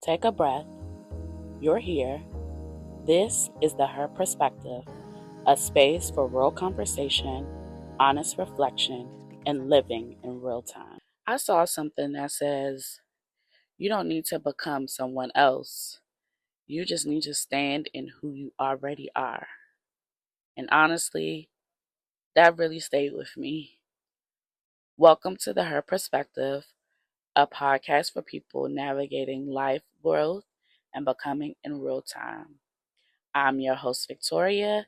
Take a breath. You're here. This is the Her Perspective, a space for real conversation, honest reflection, and living in real time. I saw something that says you don't need to become someone else. You just need to stand in who you already are. And honestly, that really stayed with me. Welcome to the Her Perspective, a podcast for people navigating life, growth, and becoming in real time. I'm your host, Victoria,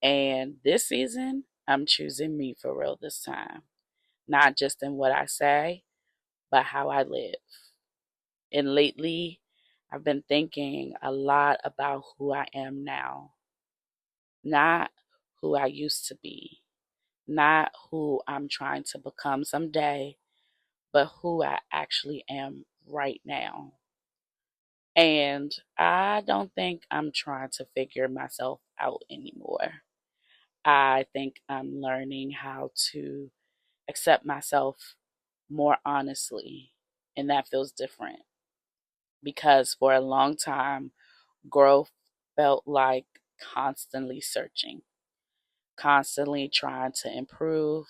and this season, I'm choosing me for real this time. Not just in what I say, but how I live. And lately, I've been thinking a lot about who I am now, not who I used to be, not who I'm trying to become someday, but who I actually am right now. And I don't think I'm trying to figure myself out anymore. I think I'm learning how to accept myself more honestly, and that feels different because for a long time, growth felt like constantly searching, constantly trying to improve,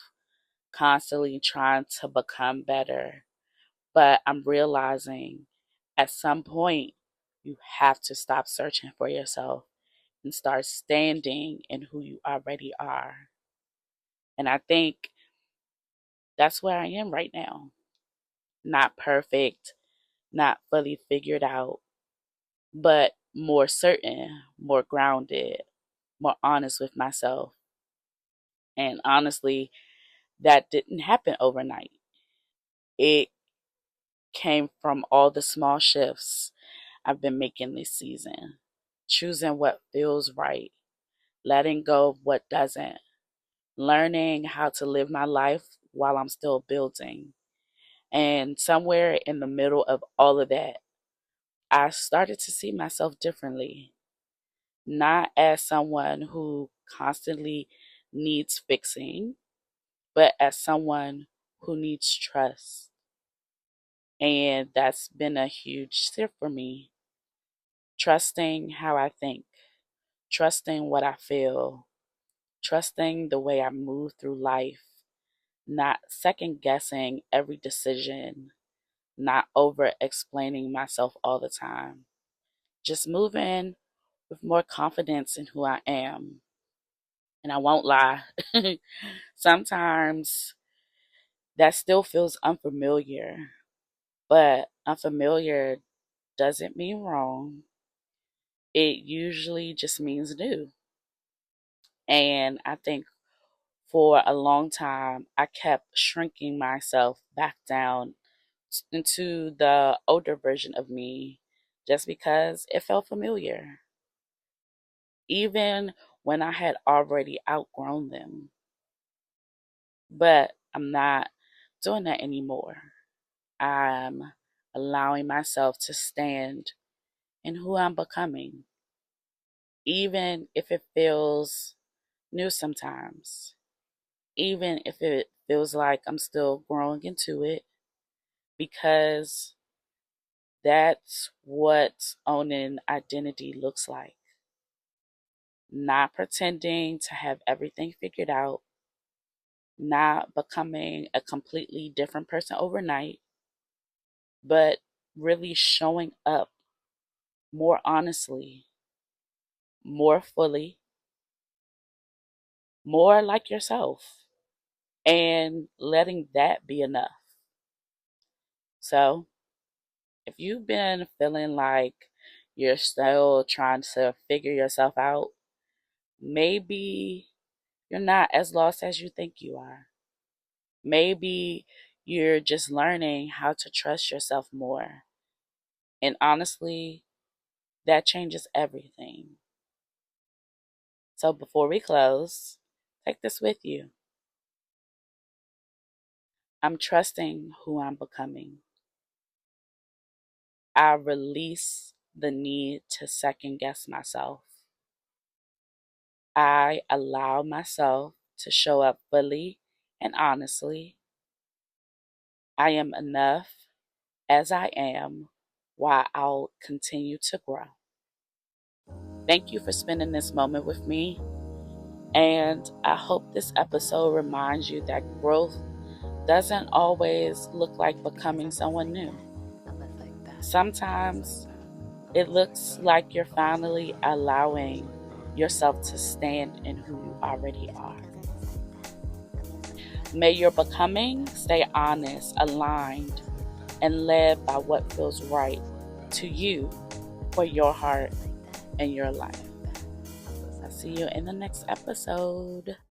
constantly trying to become better. But I'm realizing at some point, you have to stop searching for yourself and start standing in who you already are. And I think that's where I am right now. Not perfect, not fully figured out, but more certain, more grounded, more honest with myself. And honestly, that didn't happen overnight. It came from all the small shifts I've been making this season, choosing what feels right, letting go of what doesn't, learning how to live my life while I'm still building. And somewhere in the middle of all of that, I started to see myself differently, not as someone who constantly needs fixing, but as someone who needs trust. And that's been a huge shift for me. Trusting how I think, trusting what I feel, trusting the way I move through life, not second guessing every decision, not over explaining myself all the time, just moving with more confidence in who I am. And I won't lie, sometimes that still feels unfamiliar, but unfamiliar doesn't mean wrong. It usually just means new. And I think for a long time, I kept shrinking myself back down into the older version of me just because it felt familiar, even when I had already outgrown them. But I'm not doing that anymore. I'm allowing myself to stand in who I'm becoming, even if it feels new sometimes, even if it feels like I'm still growing into it, because that's what owning identity looks like. Not pretending to have everything figured out, not becoming a completely different person overnight, but really showing up more honestly, more fully, more like yourself, and letting that be enough. So, if you've been feeling like you're still trying to figure yourself out, maybe you're not as lost as you think you are. Maybe you're just learning how to trust yourself more. And honestly, that changes everything. So before we close, take this with you. I'm trusting who I'm becoming. I release the need to second guess myself. I allow myself to show up fully and honestly. I am enough as I am while I'll continue to grow. Thank you for spending this moment with me, and I hope this episode reminds you that growth doesn't always look like becoming someone new. Sometimes it looks like you're finally allowing yourself to stand in who you already are. May your becoming stay honest, aligned, and led by what feels right to you for your heart and your life. I'll see you in the next episode.